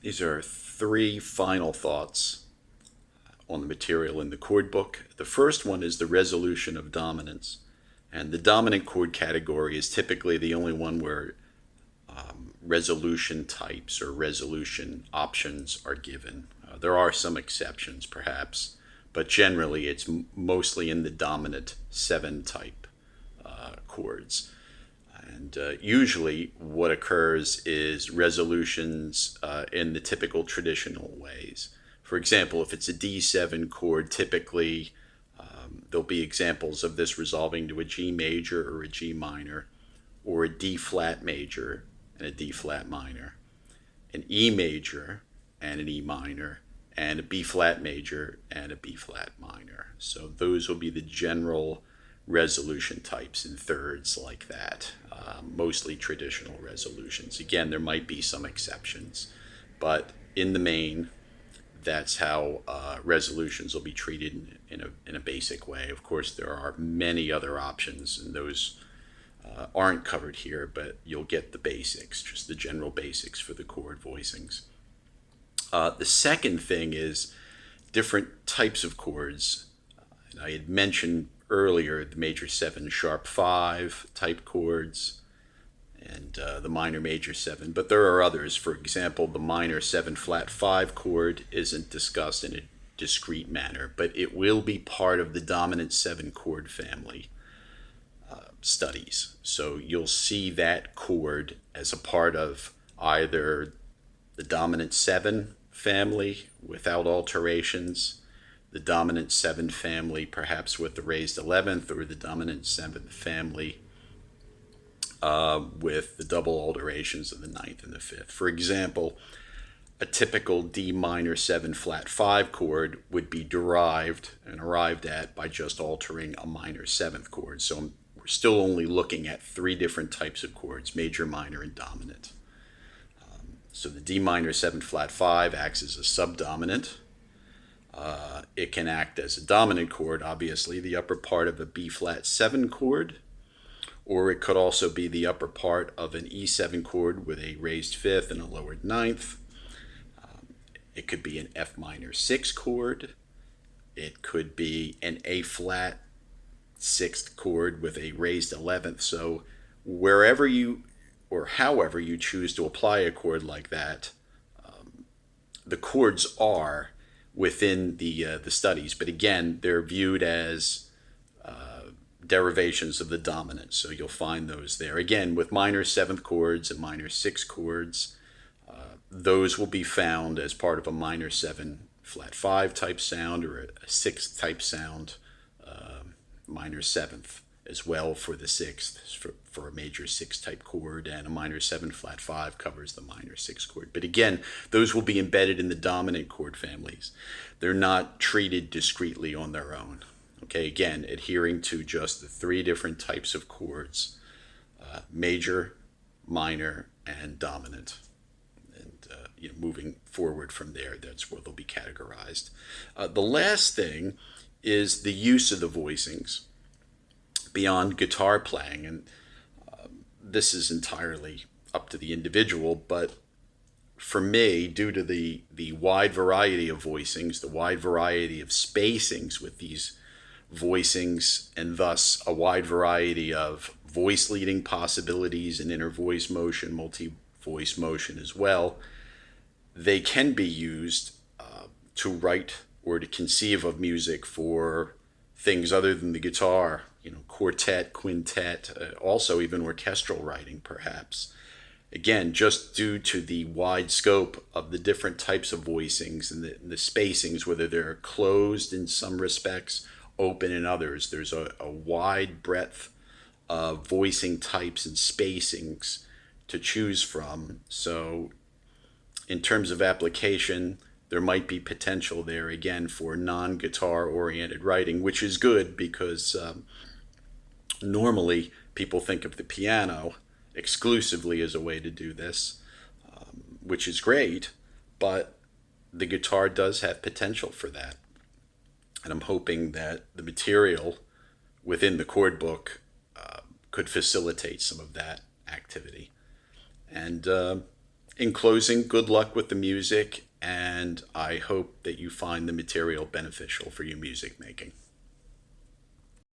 These are three final thoughts on the material in the chord book. The first one is the resolution of dominance. And the dominant chord category is typically the only one where resolution types or resolution options are given. There are some exceptions, perhaps, but generally it's mostly in the dominant 7 type chords. And usually what occurs is resolutions in the typical traditional ways. For example, if it's a D7 chord, typically there'll be examples of this resolving to a G major or a G minor, or a D flat major and a D flat minor, an E major and an E minor, and a B flat major and a B flat minor. So those will be the general resolution types in thirds like that, mostly traditional resolutions. Again, there might be some exceptions, but in the main, that's how resolutions will be treated in a basic way. Of course, there are many other options, and those aren't covered here, but you'll get the basics, just the general basics for the chord voicings. The second thing is different types of chords. And I had mentioned earlier the major 7 sharp 5 type chords and the minor major 7, but there are others. For example, the minor 7 flat 5 chord isn't discussed in a discrete manner, but it will be part of the dominant 7 chord family studies. So you'll see that chord as a part of either the dominant 7 family without alterations, the dominant 7 family perhaps with the raised 11th, or the dominant 7th family with the double alterations of the 9th and the 5th. For example, a typical D minor 7 flat 5 chord would be derived and arrived at by just altering a minor 7th chord. So we're still only looking at 3 different types of chords: major, minor, and dominant. So the D minor 7 flat 5 acts as a subdominant. It can act as a dominant chord, obviously, the upper part of a B flat 7 chord, or it could also be the upper part of an E7 chord with a raised 5th and a lowered 9th. It could be an F minor 6 chord. It could be an A flat 6th chord with a raised 11th. So wherever you or however you choose to apply a chord like that, the chords are within the studies. But again, they're viewed as derivations of the dominant. So you'll find those there. Again, with minor 7th chords and minor 6 chords, those will be found as part of a minor 7 flat 5 type sound, or a 6th type sound, minor 7th as well for the 6th, for a major 6 type chord, and a minor 7 flat 5 covers the minor 6 chord. But again, those will be embedded in the dominant chord families. They're not treated discretely on their own. Okay, again, adhering to just the 3 different types of chords: major, minor, and dominant. And moving forward from there, that's where they'll be categorized. The last thing is the use of the voicings beyond guitar playing, and this is entirely up to the individual, but for me, due to the wide variety of voicings, the wide variety of spacings with these voicings, and thus a wide variety of voice leading possibilities and inner voice motion, multi-voice motion as well, they can be used to write or to conceive of music for things other than the guitar, quartet, quintet, also even orchestral writing perhaps. Again, just due to the wide scope of the different types of voicings and the spacings, whether they're closed in some respects, open in others, there's a wide breadth of voicing types and spacings to choose from. So in terms of application, there might be potential there again for non-guitar oriented writing, which is good because normally people think of the piano exclusively as a way to do this, which is great, but the guitar does have potential for that. And I'm hoping that the material within the chord book could facilitate some of that activity. And In closing, good luck with the music, and I hope that you find the material beneficial for your music making.